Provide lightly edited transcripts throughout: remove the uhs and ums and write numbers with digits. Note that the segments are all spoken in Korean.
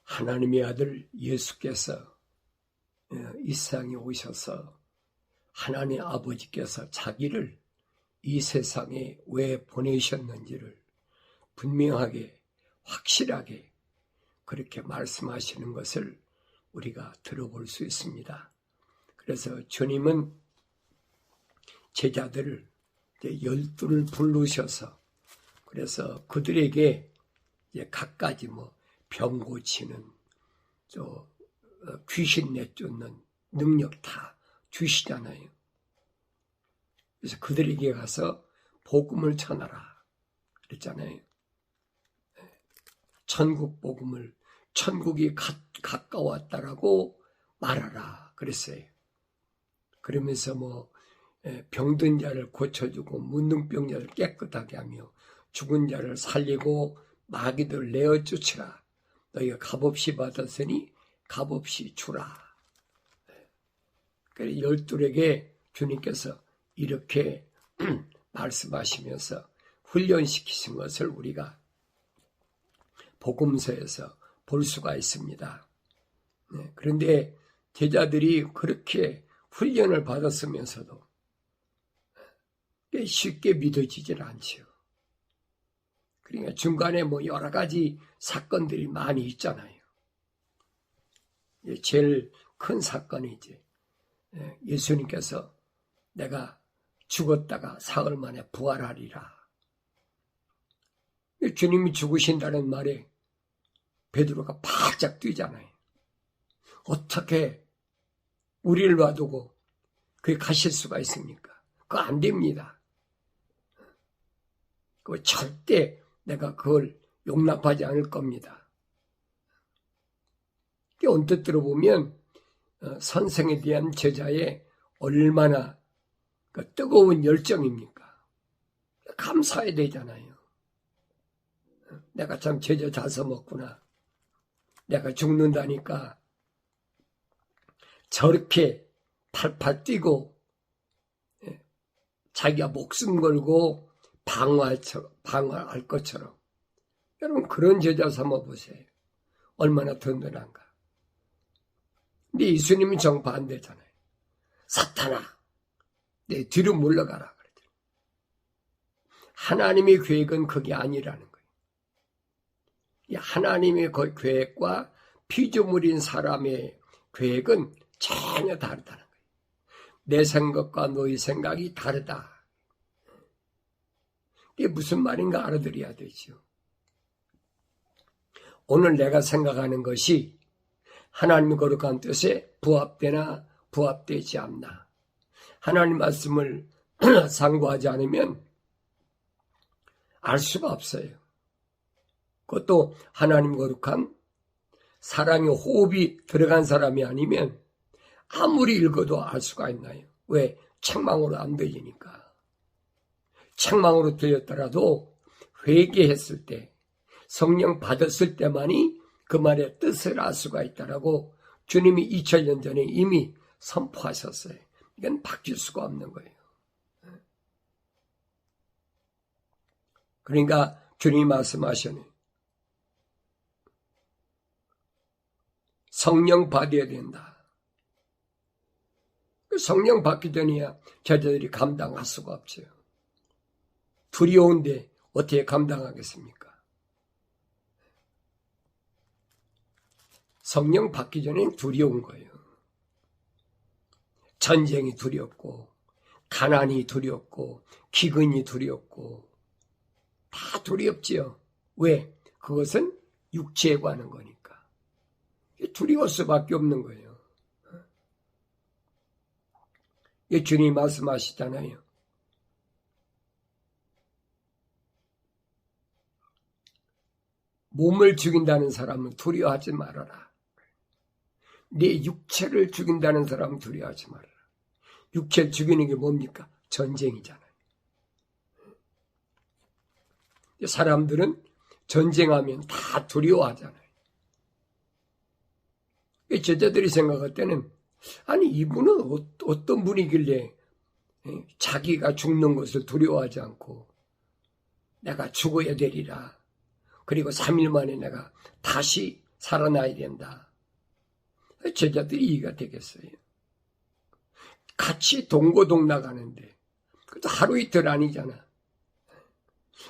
하나님의 아들 예수께서 이 세상에 오셔서 하나님 아버지께서 자기를 이 세상에 왜 보내셨는지를 분명하게 확실하게 그렇게 말씀하시는 것을 우리가 들어볼 수 있습니다. 그래서 주님은 제자들을 12를 부르셔서 그래서 그들에게 갖가지 병 고치는 귀신 내쫓는 능력 다 주시잖아요. 그래서 그들에게 가서 복음을 전하라 그랬잖아요. 천국 복음을 천국이 가까웠다라고 말하라 그랬어요. 그러면서 병든 자를 고쳐주고 문둥병자를 깨끗하게 하며 죽은 자를 살리고 마귀들 내어 쫓으라. 너희가 값없이 받았으니 값없이 주라. 그래서 12에게 주님께서 이렇게 말씀하시면서 훈련시키신 것을 우리가 복음서에서 볼 수가 있습니다. 그런데 제자들이 그렇게 훈련을 받았으면서도 쉽게 믿어지질 않죠. 그러니까 중간에 여러 가지 사건들이 많이 있잖아요. 제일 큰 사건이 이제 예수님께서 내가 죽었다가 사흘 만에 부활하리라. 주님이 죽으신다는 말에 베드로가 바짝 뛰잖아요. 어떻게 우리를 놔두고 그게 가실 수가 있습니까? 그거 안 됩니다. 그거 절대 내가 그걸 용납하지 않을 겁니다. 언뜻 들어보면 선생에 대한 제자의 얼마나 뜨거운 열정입니까? 감사해야 되잖아요. 내가 참 제자 자서 먹구나. 내가 죽는다니까 저렇게 팔팔 뛰고 자기가 목숨 걸고 방어할 것처럼 여러분 그런 제자 삼아보세요. 얼마나 든든한가. 근데 예수님은 정반대잖아요. 사탄아 내 뒤로 물러가라 그랬죠. 하나님의 계획은 그게 아니라는 거예요. 이 하나님의 그 계획과 피조물인 사람의 계획은 전혀 다르다는 거예요. 내 생각과 너의 생각이 다르다. 이게 무슨 말인가 알아들어야 되죠. 오늘 내가 생각하는 것이 하나님의 거룩한 뜻에 부합되나 부합되지 않나. 하나님 말씀을 상고하지 않으면 알 수가 없어요. 그것도 하나님 거룩한 사랑의 호흡이 들어간 사람이 아니면 아무리 읽어도 알 수가 있나요? 왜? 책망으로 안 들리니까. 책망으로 들렸더라도 회개했을 때 성령 받았을 때만이 그 말의 뜻을 알 수가 있다라고 주님이 2000년 전에 이미 선포하셨어요. 이건 바뀔 수가 없는 거예요. 그러니까 주님이 말씀하시네. 성령 받아야 된다. 성령 받기 전에야 제자들이 감당할 수가 없죠. 두려운데 어떻게 감당하겠습니까? 성령 받기 전엔 두려운 거예요. 전쟁이 두렵고 가난이 두렵고 기근이 두렵고 다 두렵지요. 왜? 그것은 육체에 관한 거니까. 두려울 수밖에 없는 거예요. 주님이 말씀하시잖아요. 몸을 죽인다는 사람은 두려워하지 말아라. 내 육체를 죽인다는 사람은 두려워하지 말아라. 육체를 죽이는 게 뭡니까? 전쟁이잖아요. 사람들은 전쟁하면 다 두려워하잖아요. 제자들이 생각할 때는 아니 이분은 어떤 분이길래 자기가 죽는 것을 두려워하지 않고 내가 죽어야 되리라. 그리고 3일 만에 내가 다시 살아나야 된다. 제자들이 이해가 되겠어요? 같이 동고동락 하는데 그것도 하루 이틀 아니잖아.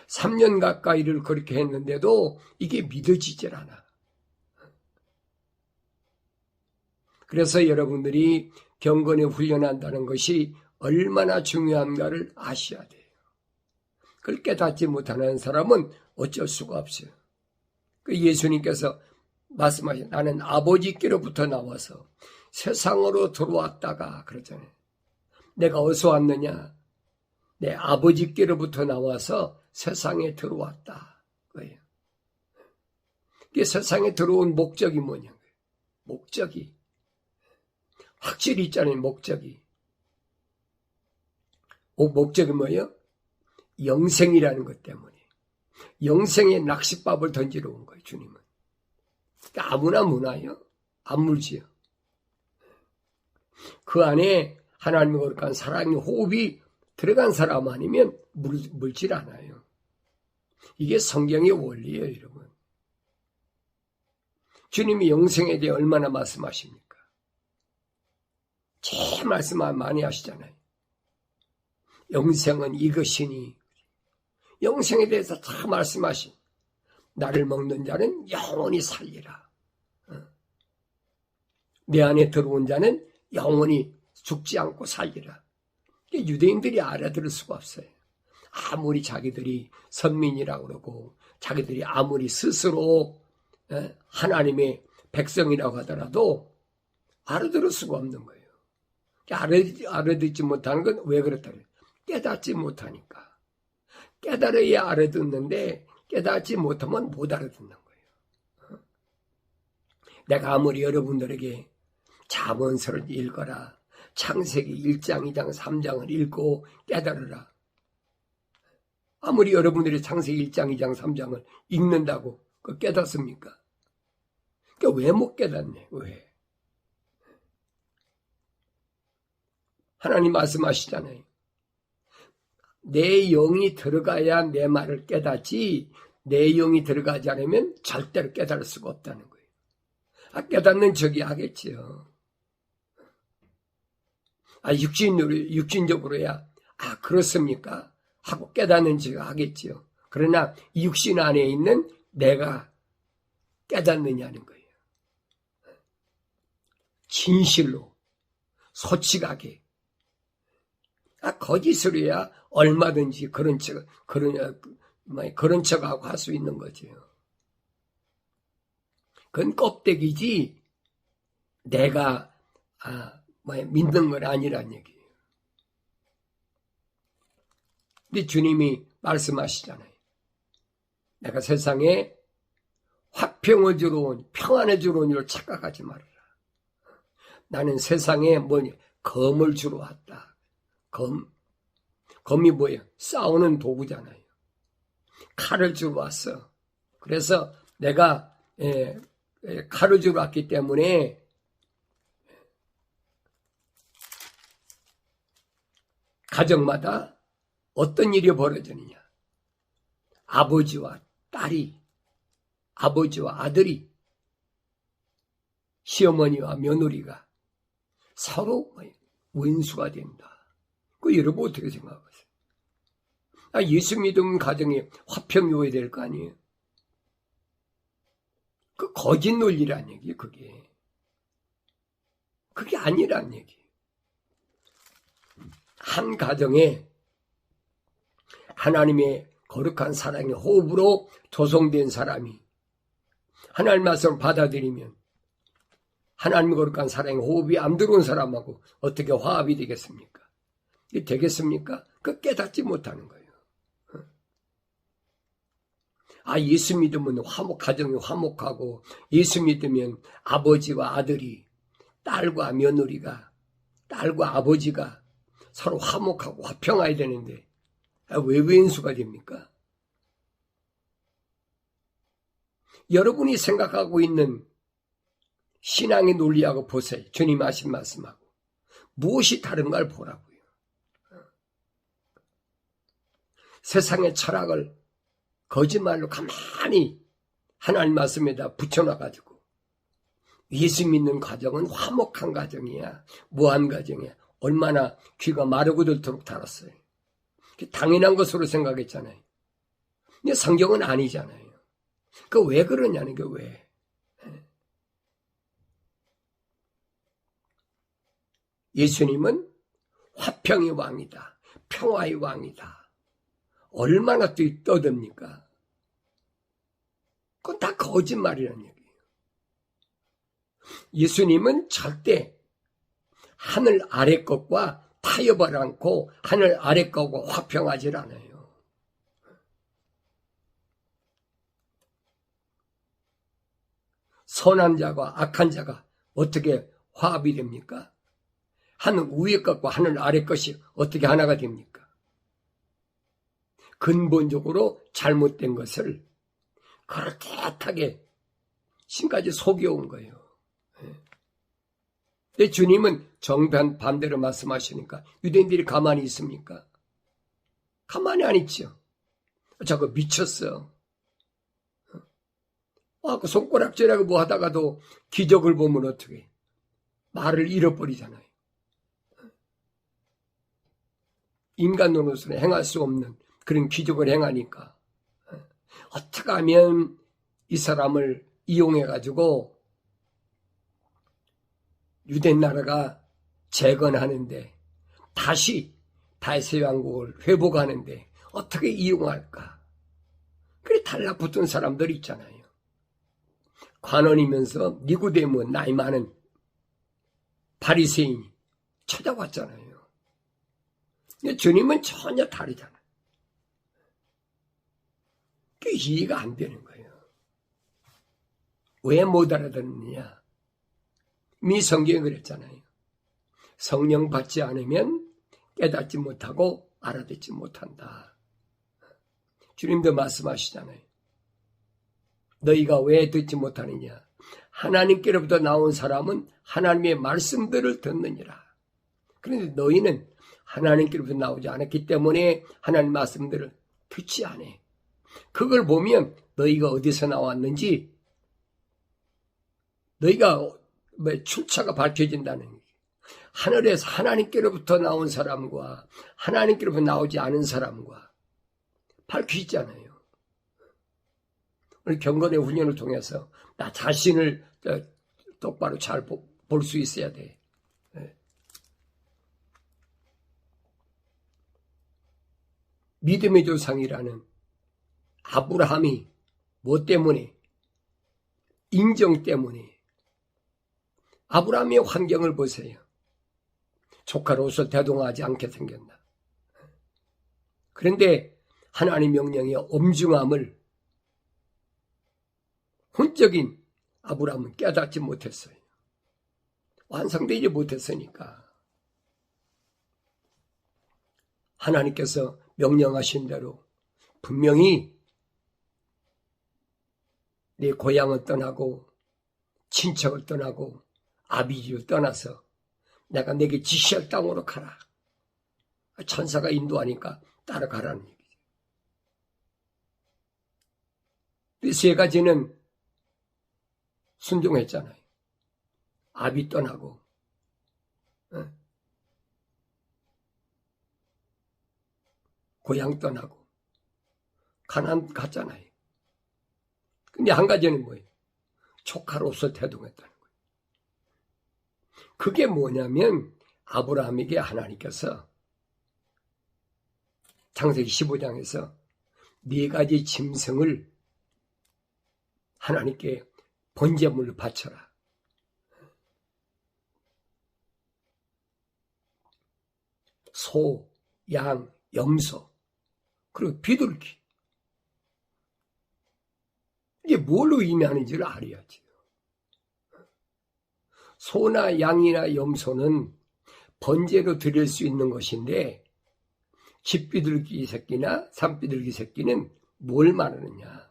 3년 가까이를 그렇게 했는데도 이게 믿어지질 않아. 그래서 여러분들이 경건에 훈련한다는 것이 얼마나 중요한가를 아셔야 돼요. 그걸 깨닫지 못하는 사람은 어쩔 수가 없어요. 그 예수님께서 말씀하신 나는 아버지께로부터 나와서 세상으로 들어왔다가 그러잖아요. 내가 어디서 왔느냐? 내 아버지께로부터 나와서 세상에 들어왔다. 그거예요. 이게 세상에 들어온 목적이 뭐냐? 목적이 확실히 있잖아요. 목적이 뭐예요? 영생이라는 것 때문에 영생의 낚싯밥을 던지러 온 거예요. 주님은. 그러니까 아무나 무나요? 안 물지요. 그 안에 하나님의 거룩한 사랑의 호흡이 들어간 사람 아니면 물질 않아요. 이게 성경의 원리예요, 여러분. 주님이 영생에 대해 얼마나 말씀하십니까? 제일 말씀 많이 하시잖아요. 영생은 이것이니 영생에 대해서 다 말씀하신 나를 먹는 자는 영원히 살리라. 내 안에 들어온 자는 영원히 죽지 않고 살리라. 유대인들이 알아들을 수가 없어요. 아무리 자기들이 선민이라고 그러고 자기들이 아무리 스스로 하나님의 백성이라고 하더라도 알아들을 수가 없는 거예요. 알아듣지 못하는 건 왜 그렇다 그래요? 깨닫지 못하니까. 깨달아야 알아듣는데 깨닫지 못하면 못 알아듣는 거예요. 내가 아무리 여러분들에게 잠언서를 읽어라. 창세기 1장, 2장, 3장을 읽고 깨달으라. 아무리 여러분들이 창세기 1장, 2장, 3장을 읽는다고 깨닫습니까? 그러니까 왜 못 깨닫네? 왜? 하나님 말씀하시잖아요. 내 영이 들어가야 내 말을 깨닫지 내 영이 들어가지 않으면 절대로 깨달을 수가 없다는 거예요. 깨닫는 척이 하겠지요. 육신적으로야 그렇습니까? 하고 깨닫는 척 하겠지요. 그러나 육신 안에 있는 내가 깨닫느냐는 거예요. 진실로 솔직하게 거짓으로야 얼마든지 그런 척하고 할 수 있는 거죠. 그건 껍데기지 내가 믿는 건 아니란 얘기예요. 근데 주님이 말씀하시잖아요. 내가 세상에 화평을 주러 온, 평안을 주러 온 줄 착각하지 말아라. 나는 세상에 검을 주러 왔다. 검이 뭐예요? 싸우는 도구잖아요. 칼을 주러 왔어. 그래서 내가 칼을 주러 왔기 때문에 가정마다 어떤 일이 벌어지느냐. 아버지와 딸이, 아버지와 아들이, 시어머니와 며느리가 서로 원수가 된다. 그 여러분 어떻게 생각하세요? 예수 믿음 가정에 화평이 오야 될 거 아니에요? 그 거짓 논리란 얘기예요, 그게. 그게 아니란 얘기예요. 한 가정에 하나님의 거룩한 사랑의 호흡으로 조성된 사람이 하나님 말씀을 받아들이면 하나님의 거룩한 사랑의 호흡이 안 들어온 사람하고 어떻게 화합이 되겠습니까? 이게 되겠습니까? 그 깨닫지 못하는 거예요. 예수 믿으면 가정이 화목하고 예수 믿으면 아버지와 아들이 딸과 며느리가 딸과 아버지가 서로 화목하고 화평해야 되는데 왜 왼수가 됩니까? 여러분이 생각하고 있는 신앙의 논리하고 보세요. 주님 하신 말씀하고 무엇이 다른가를 보라고요. 세상의 철학을 거짓말로 가만히 하나님 말씀에다 붙여놔가지고 예수 믿는 가정은 화목한 가정이야. 무한 가정이야. 얼마나 귀가 마르고 닳도록 달았어요. 당연한 것으로 생각했잖아요. 근데 성경은 아니잖아요. 그 왜 그러냐는 게 왜. 예수님은 화평의 왕이다. 평화의 왕이다. 얼마나 떠듭니까? 그건 다 거짓말이라는 얘기예요. 예수님은 절대 하늘 아래 것과 타협을 않고 하늘 아래 것과 화평하지 않아요. 선한 자와 악한 자가 어떻게 화합이 됩니까? 하늘 위의 것과 하늘 아래 것이 어떻게 하나가 됩니까? 근본적으로 잘못된 것을 그럴듯하게 신까지 속여온 거예요. 근데 주님은 정반대로 말씀하시니까 유대인들이 가만히 있습니까? 가만히 안 있죠. 저거 미쳤어. 그 손가락질하고 뭐 하다가도 기적을 보면 어떻게 말을 잃어버리잖아요. 인간 노릇으로 행할 수 없는 그런 기적을 행하니까 어떻게 하면 이 사람을 이용해가지고 유대 나라가 재건하는데 다시 다윗의 왕국을 회복하는데 어떻게 이용할까? 그래 달라붙은 사람들 있잖아요. 관원이면서 니고데모 나이 많은 바리새인이 찾아왔잖아요. 근데 주님은 전혀 다르잖아요. 그게 이해가 안 되는 거예요. 왜 못 알아듣느냐? 이미 성경에 그랬잖아요. 성령 받지 않으면 깨닫지 못하고 알아듣지 못한다. 주님도 말씀하시잖아요. 너희가 왜 듣지 못하느냐? 하나님께로부터 나온 사람은 하나님의 말씀들을 듣느니라. 그런데 너희는 하나님께로부터 나오지 않았기 때문에 하나님 말씀들을 듣지 않아. 그걸 보면 너희가 어디서 나왔는지 너희가 출처가 밝혀진다는 얘기예요. 하늘에서 하나님께로부터 나온 사람과 하나님께로부터 나오지 않은 사람과 밝히잖아요. 오늘 경건의 훈련을 통해서 나 자신을 똑바로 잘 볼 수 있어야 돼. 믿음의 조상이라는 아브라함이 뭐 때문에? 인정 때문에. 아브라함의 환경을 보세요. 조카로서 대동하지 않게 생겼나. 그런데 하나님 명령의 엄중함을 혼적인 아브라함은 깨닫지 못했어요. 완성되지 못했으니까. 하나님께서 명령하신 대로 분명히 내 고향을 떠나고 친척을 떠나고 아비지를 떠나서 내가 내게 지시할 땅으로 가라. 천사가 인도하니까 따라가라는 얘기죠. 이 세 가지는 순종했잖아요. 아비 떠나고 고향 떠나고 가나안 갔잖아요. 근데 한 가지는 뭐예요? 조카로서 대동했다는 거예요. 그게 뭐냐면 아브라함에게 하나님께서 창세기 15장에서 네 가지 짐승을 하나님께 번제물로 바쳐라. 소, 양, 염소, 그리고 비둘기. 이게 뭘로 의미하는지를 알아야지요. 소나 양이나 염소는 번제로 드릴 수 있는 것인데 집비둘기 새끼나 산비둘기 새끼는 뭘 말하느냐.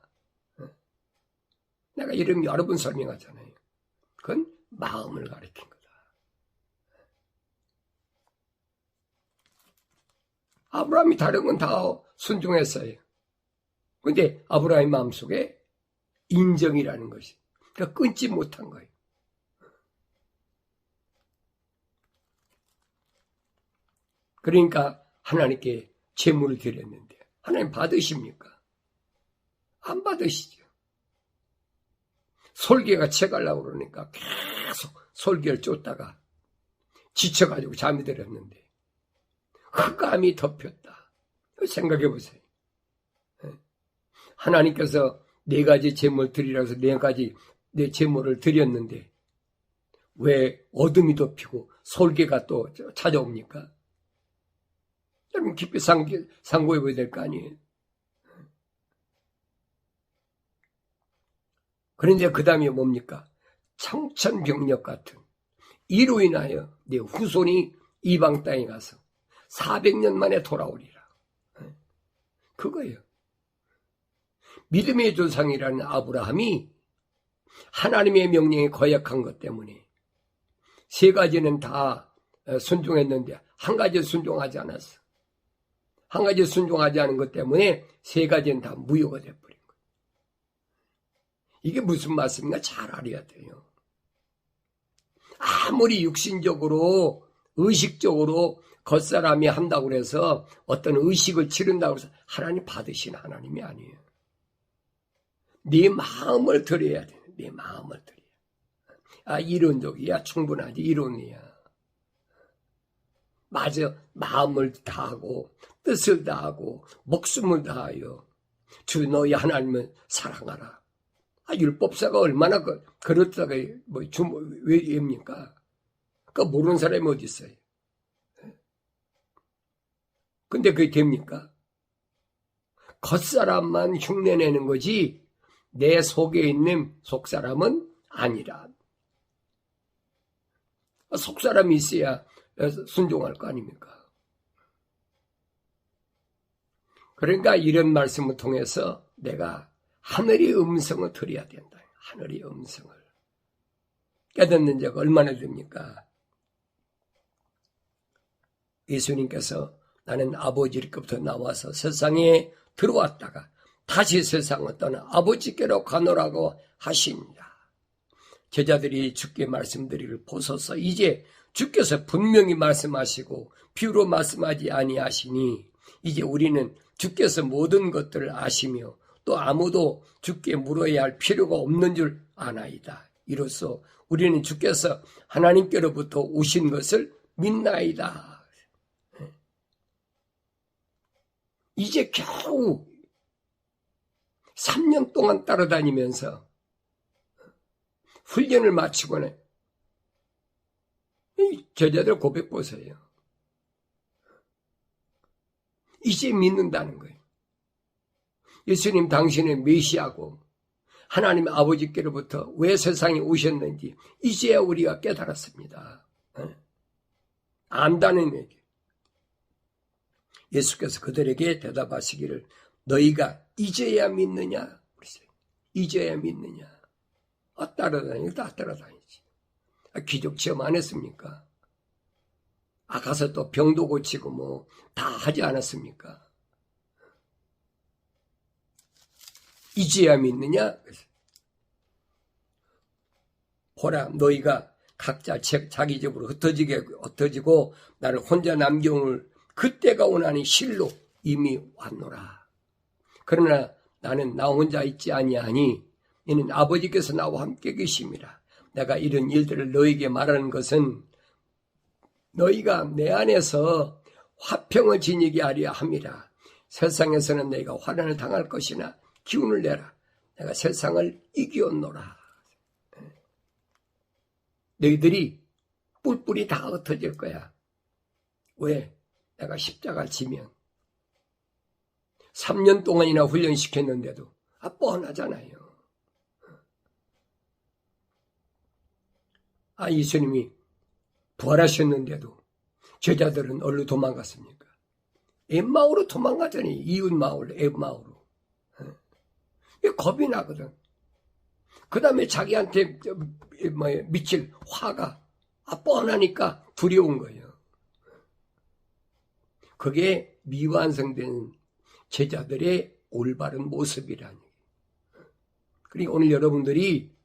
내가 이름 여러 번 설명하잖아요. 그건 마음을 가리킨 거다. 아브라함이 다른 건 다 순종했어요. 그런데 아브라함의 마음속에 인정이라는 것이 그러니까 끊지 못한 거예요. 그러니까 하나님께 제물을 드렸는데 하나님 받으십니까? 안 받으시죠. 솔개가 채가려고 그러니까 계속 솔개를 쫓다가 지쳐가지고 잠이 들었는데 흑암이 덮였다. 생각해 보세요. 하나님께서 4가지 제물 드리라서 4가지 내 제물을 드렸는데 왜 어둠이 덮이고 솔개가 또 찾아옵니까? 여러분 깊이 상고해 봐야 될 거 아니에요. 그런데 그 다음에 뭡니까? 청천벽력 같은 이로 인하여 내 후손이 이방 땅에 가서 400년 만에 돌아오리라. 그거예요. 믿음의 조상이라는 아브라함이 하나님의 명령에 거역한 것 때문에 3가지는 다 순종했는데 1가지 순종하지 않았어. 1가지 순종하지 않은 것 때문에 3가지는 다 무효가 돼버린 거예요. 이게 무슨 말씀인가 잘 알아야 돼요. 아무리 육신적으로 의식적으로 겉사람이 한다고 해서 어떤 의식을 치른다고 해서 하나님 받으신 하나님이 아니에요. 네 마음을 드려야 돼. 네 마음을 드려. 이론적이야. 충분하지. 이론이야. 맞아. 마음을 다하고 뜻을 다하고 목숨을 다하여 주 너희 하나님을 사랑하라. 율법사가 얼마나 그렇다가 왜입니까? 그거 모르는 사람이 어디 있어요? 근데 그게 됩니까? 겉사람만 흉내내는 거지 내 속에 있는 속사람은 아니라. 속사람이 있어야 순종할 거 아닙니까? 그러니까 이런 말씀을 통해서 내가 하늘의 음성을 들어야 된다. 하늘의 음성을. 깨닫는 자가 얼마나 됩니까? 예수님께서 나는 아버지께로부터 나와서 세상에 들어왔다가 다시 세상을 떠나 아버지께로 가노라고 하십니다. 제자들이 주께 말씀드리기를 보소서. 이제 주께서 분명히 말씀하시고 비유로 말씀하지 아니하시니 이제 우리는 주께서 모든 것들을 아시며 또 아무도 주께 물어야 할 필요가 없는 줄 아나이다. 이로써 우리는 주께서 하나님께로부터 오신 것을 믿나이다. 이제 겨우 3년 동안 따라다니면서 훈련을 마치고는 제자들 고백 보세요. 이제 믿는다는 거예요. 예수님 당신은 메시아고 하나님 아버지께로부터 왜 세상에 오셨는지 이제야 우리가 깨달았습니다. 안다는 얘기. 예수께서 그들에게 대답하시기를 너희가 이제야 믿느냐? 이제야 믿느냐? 따라다니지. 다 따라다니지. 기적 체험 안 했습니까? 가서 또 병도 고치고 다 하지 않았습니까? 이제야 믿느냐? 보라, 너희가 각자 자기 집으로 흩어지고 나를 혼자 남겨올 그때가 오나니 실로 이미 왔노라. 그러나 나는 나 혼자 있지 아니하니 이는 아버지께서 나와 함께 계심이라. 내가 이런 일들을 너희에게 말하는 것은 너희가 내 안에서 화평을 지니게 하려 함이라. 세상에서는 너희가 환난을 당할 것이나 기운을 내라. 내가 세상을 이기었노라. 너희들이 뿔뿔이 다 흩어질 거야. 왜? 내가 십자가를 지면 3년 동안이나 훈련시켰는데도 뻔하잖아요. 예수님이 부활하셨는데도 제자들은 어디로 도망갔습니까? 엠마오로 도망가더니 이웃마을 엠마오로. 겁이 나거든. 그 다음에 자기한테 미칠 화가 뻔하니까 두려운 거예요. 그게 미완성된 제자들의 올바른 모습이라니. 그리고 오늘 여러분들이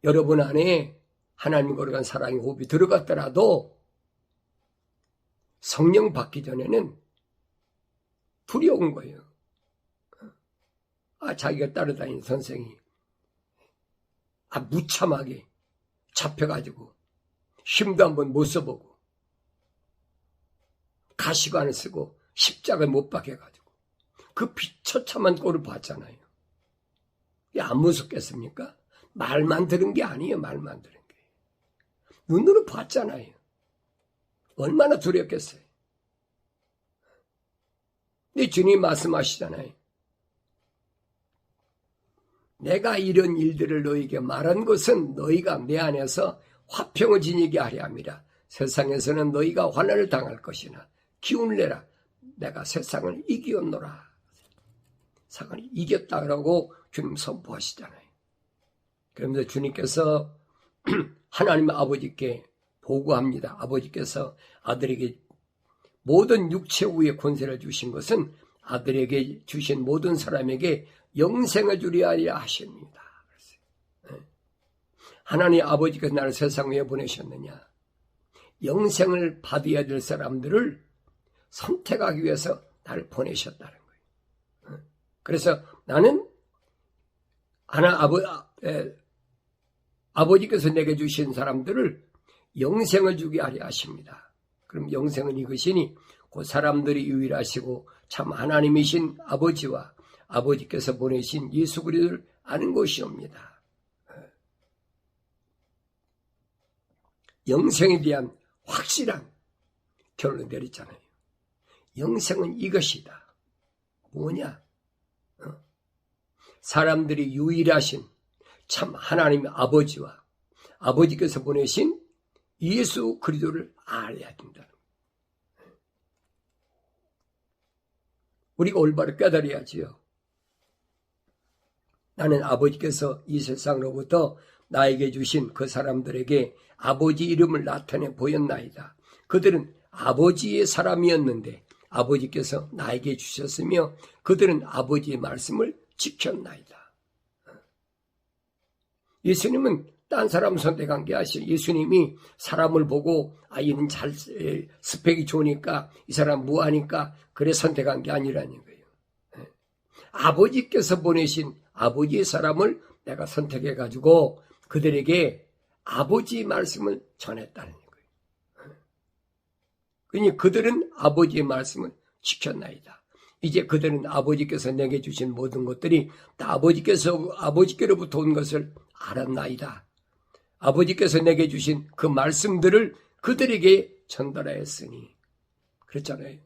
여러분 안에 하나님과 거룩한 사랑의 호흡이 들어갔더라도 성령 받기 전에는 두려운 거예요. 자기가 따라다니는 선생이 무참하게 잡혀가지고 힘도 한번 못 써보고 가시관을 쓰고 십자가에 못 박혀가지고 그 비처참한 꼴을 봤잖아요. 이게 안 무섭겠습니까? 말만 들은 게 아니에요. 말만 들은 게. 눈으로 봤잖아요. 얼마나 두렵겠어요. 근데 주님 말씀하시잖아요. 내가 이런 일들을 너희에게 말한 것은 너희가 내 안에서 화평을 지니게 하려 함이라. 세상에서는 너희가 환난을 당할 것이나 기운을 내라. 내가 세상을 이기었노라. 세상을 이겼다라고 주님 선포하시잖아요. 그러면서 주님께서 하나님 아버지께 보고합니다. 아버지께서 아들에게 모든 육체 위에 권세를 주신 것은 아들에게 주신 모든 사람에게 영생을 주려 하십니다. 하나님 아버지께서 나를 세상 위에 보내셨느냐? 영생을 받아야 될 사람들을 선택하기 위해서 나를 보내셨다는 거예요. 그래서 나는 아버지께서 내게 주신 사람들을 영생을 주게 하려 하십니다. 그럼 영생은 이것이니 그 사람들이 유일하시고 참 하나님이신 아버지와 아버지께서 보내신 예수 그리스도를 아는 것이옵니다. 영생에 대한 확실한 결론을 내렸잖아요. 영생은 이것이다. 뭐냐? 사람들이 유일하신 참 하나님의 아버지와 아버지께서 보내신 예수 그리스도를 알아야 된다는 거예요. 우리가 올바로 깨달아야지요. 나는 아버지께서 이 세상으로부터 나에게 주신 그 사람들에게 아버지 이름을 나타내 보였나이다. 그들은 아버지의 사람이었는데 아버지께서 나에게 주셨으며 그들은 아버지의 말씀을 지켰나이다. 예수님은 딴 사람 선택한 게 아니에요. 예수님이 사람을 보고 이는 잘 스펙이 좋으니까 이 사람 무하니까 그래 선택한 게 아니라는 거예요. 아버지께서 보내신 아버지의 사람을 내가 선택해가지고 그들에게 아버지의 말씀을 전했다는 거예요. 그러니 그들은 아버지의 말씀을 지켰나이다. 이제 그들은 아버지께서 내게 주신 모든 것들이 다 아버지께로부터 온 것을 알았나이다. 아버지께서 내게 주신 그 말씀들을 그들에게 전달하였으니. 그렇잖아요.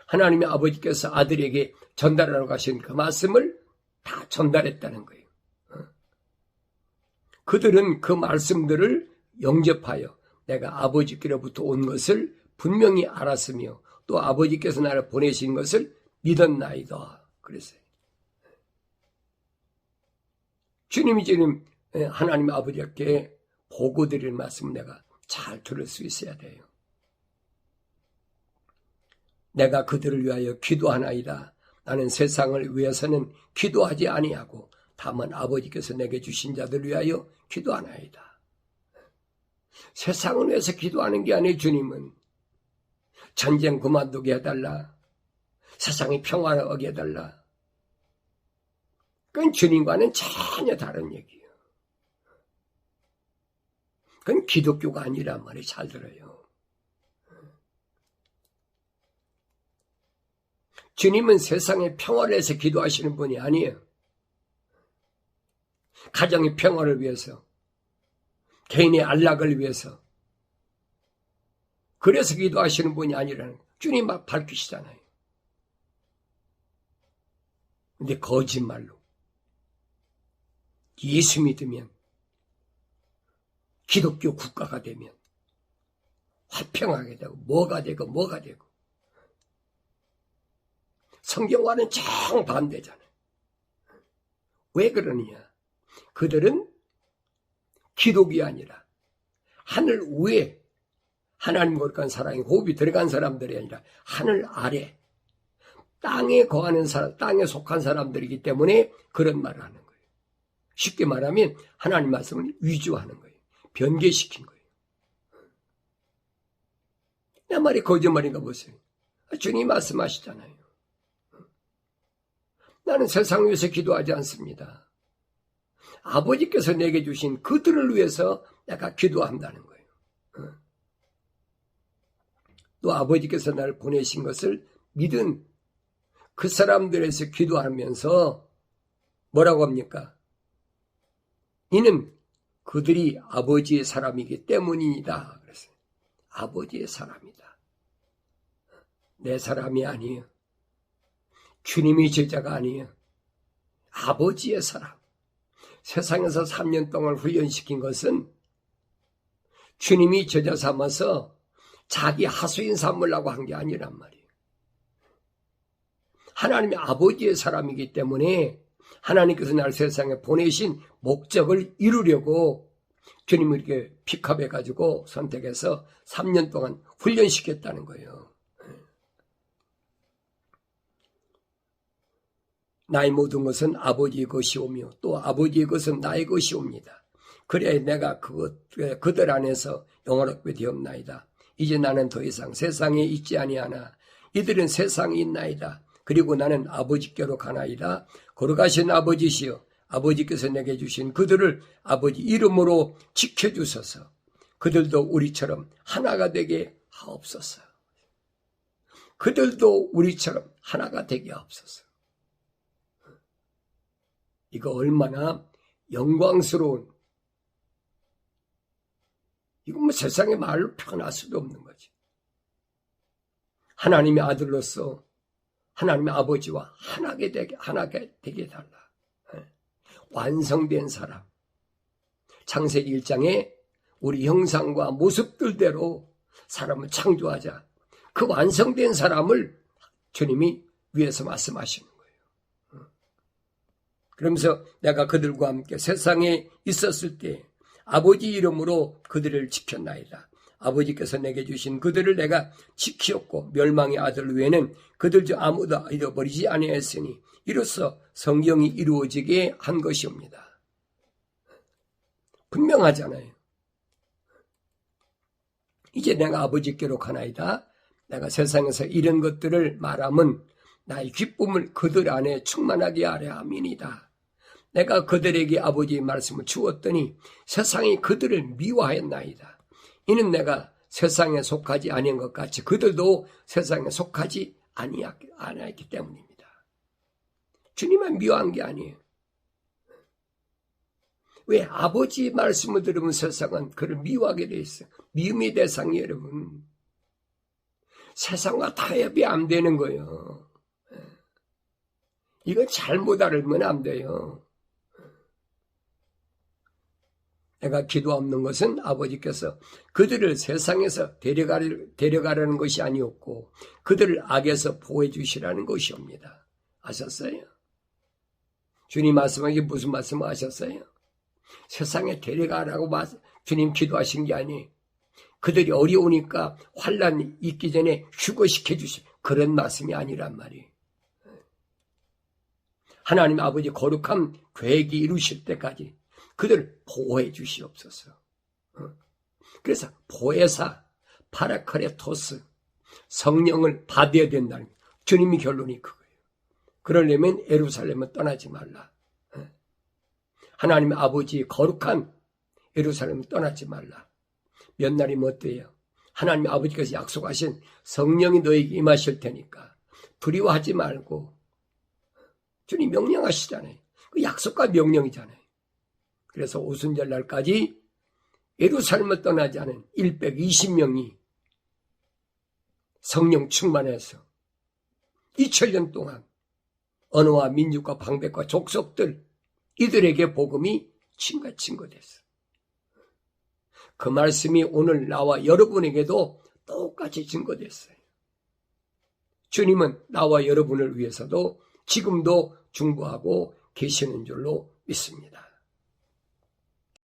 하나님의 아버지께서 아들에게 전달하라고 하신 그 말씀을 다 전달했다는 거예요. 그들은 그 말씀들을 영접하여 내가 아버지께로부터 온 것을 분명히 알았으며 또 아버지께서 나를 보내신 것을 믿었나이다. 그랬어요. 주님이 지금 하나님 아버지께 보고드릴 말씀을 내가 잘 들을 수 있어야 돼요. 내가 그들을 위하여 기도하나이다. 나는 세상을 위해서는 기도하지 아니하고 다만 아버지께서 내게 주신 자들을 위하여 기도하나이다. 세상을 위해서 기도하는 게 아니에요. 주님은 전쟁 그만두게 해달라. 세상이 평화하게 해달라. 그건 주님과는 전혀 다른 얘기예요. 그건 기독교가 아니란 말이 잘 들어요. 주님은 세상의 평화를 위해서 기도하시는 분이 아니에요. 가정의 평화를 위해서, 개인의 안락을 위해서, 그래서 기도하시는 분이 아니라는 주님 막 밝히시잖아요. 근데 거짓말로 예수 믿으면 기독교 국가가 되면 화평하게 되고 뭐가 되고 성경과는 정반대잖아요. 왜 그러느냐? 그들은 기독이 아니라 하늘 위에 하나님 거룩한 사랑이 호흡이 들어간 사람들이 아니라 하늘 아래 땅에 거하는 사람, 땅에 속한 사람들이기 때문에 그런 말을 하는 거예요. 쉽게 말하면 하나님 말씀을 위조하는 거예요. 변개시킨 거예요. 내 말이 거짓말인가 보세요. 주님 말씀하시잖아요. 나는 세상 위해서 기도하지 않습니다. 아버지께서 내게 주신 그들을 위해서 내가 기도한다는 거예요. 또 아버지께서 나를 보내신 것을 믿은 그 사람들에서 기도하면서 뭐라고 합니까? 이는 그들이 아버지의 사람이기 때문이다. 그랬어요. 아버지의 사람이다. 내 사람이 아니에요. 주님이 제자가 아니에요. 아버지의 사람. 세상에서 3년 동안 훈련시킨 것은 주님이 제자 삼아서 자기 하수인 삼으려고 한 게 아니란 말이에요. 하나님이 아버지의 사람이기 때문에 하나님께서 나를 세상에 보내신 목적을 이루려고 주님을 이렇게 픽업해가지고 선택해서 3년 동안 훈련시켰다는 거예요. 나의 모든 것은 아버지의 것이오며 또 아버지의 것은 나의 것이옵니다. 그래야 내가 그들 안에서 영화롭게 되었나이다. 이제 나는 더 이상 세상에 있지 아니하나 이들은 세상에 있나이다. 그리고 나는 아버지께로 가나이다. 거룩하신 아버지시여 아버지께서 내게 주신 그들을 아버지 이름으로 지켜주소서. 그들도 우리처럼 하나가 되게 하옵소서. 그들도 우리처럼 하나가 되게 하옵소서. 이거 얼마나 영광스러운, 이건 뭐 세상에 말로 표현할 수도 없는 거지. 하나님의 아들로서 하나님의 아버지와 하나가 되게 해달라. 완성된 사람. 창세기 1장에 우리 형상과 모습들대로 사람을 창조하자. 그 완성된 사람을 주님이 위에서 말씀하시는 거예요. 그러면서 내가 그들과 함께 세상에 있었을 때 아버지 이름으로 그들을 지켰나이다. 아버지께서 내게 주신 그들을 내가 지키었고 멸망의 아들 외에는 그들 중 아무도 잃어버리지 아니하였으니 이로써 성경이 이루어지게 한 것이옵니다. 분명하잖아요. 이제 내가 아버지께로 가나이다. 내가 세상에서 이런 것들을 말하면 나의 기쁨을 그들 안에 충만하게 하려 함이니이다. 내가 그들에게 아버지의 말씀을 주었더니 세상이 그들을 미워하였나이다. 이는 내가 세상에 속하지 아니한 것 같이 그들도 세상에 속하지 아니했기 때문입니다. 주님만 미워한 게 아니에요. 왜? 아버지의 말씀을 들으면 세상은 그를 미워하게 돼 있어요. 미움의 대상이 여러분. 세상과 타협이 안 되는 거예요. 이거 잘못 알면 안 돼요. 내가 기도 없는 것은 아버지께서 그들을 세상에서 데려가려는 것이 아니었고 그들을 악에서 보호해 주시라는 것이옵니다. 아셨어요? 주님 말씀하기 무슨 말씀을 하셨어요? 세상에 데려가라고 주님 기도하신 게 아니에요. 그들이 어려우니까 환난이 있기 전에 휴거시켜 주시 그런 말씀이 아니란 말이에요. 하나님 아버지 거룩한 계획이 이루실 때까지 그들을 보호해 주시옵소서. 그래서 보혜사, 파라크레토스, 성령을 받아야 된다는 주님이 결론이 그거예요. 그러려면 예루살렘을 떠나지 말라. 하나님의 아버지의 거룩한 예루살렘을 떠나지 말라. 몇 날이면 어때요? 하나님의 아버지께서 약속하신 성령이 너에게 임하실 테니까 두려워하지 말고 주님 명령하시잖아요. 그 약속과 명령이잖아요. 그래서 오순절 날까지 예루살렘을 떠나지 않은 120명이 성령 충만해서 2000년 동안 언어와 민족과 방백과 족속들 이들에게 복음이 증거됐어. 그 말씀이 오늘 나와 여러분에게도 똑같이 증거됐어요. 주님은 나와 여러분을 위해서도 지금도 중보하고 계시는 줄로 믿습니다.